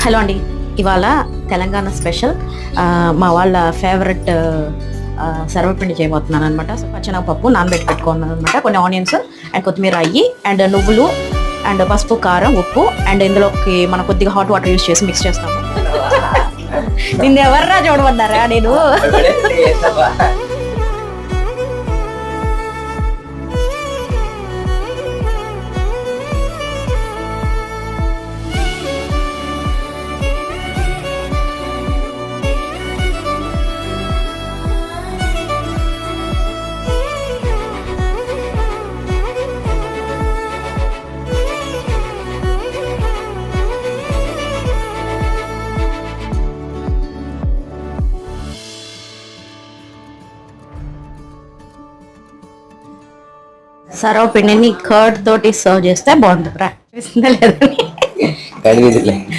Hello అండి, ఇవాళ Telangana special మా వాళ్ళ ఫేవరెట్ సర్వపిండి చేయబోతున్నాను అనమాట. సో పచ్చెనగపప్పు నానబెట్టి పెట్టుకున్నాను అనమాట. కొన్ని ఆనియన్స్ అండ్ కొత్తిమీర అయ్యి అండ్ నువ్వులు అండ్ పసుపు, కారం, ఉప్పు అండ్ ఇందులోకి మనం కొద్దిగా హాట్ వాటర్ యూస్ చేసి మిక్స్ చేస్తాము. నిన్ను ఎవర్రా చూడమన్నారా? నేను సర్వపిండిని కర్డ్ తోటి సర్వ్ చేస్తే బాగుంటుంది. లేదని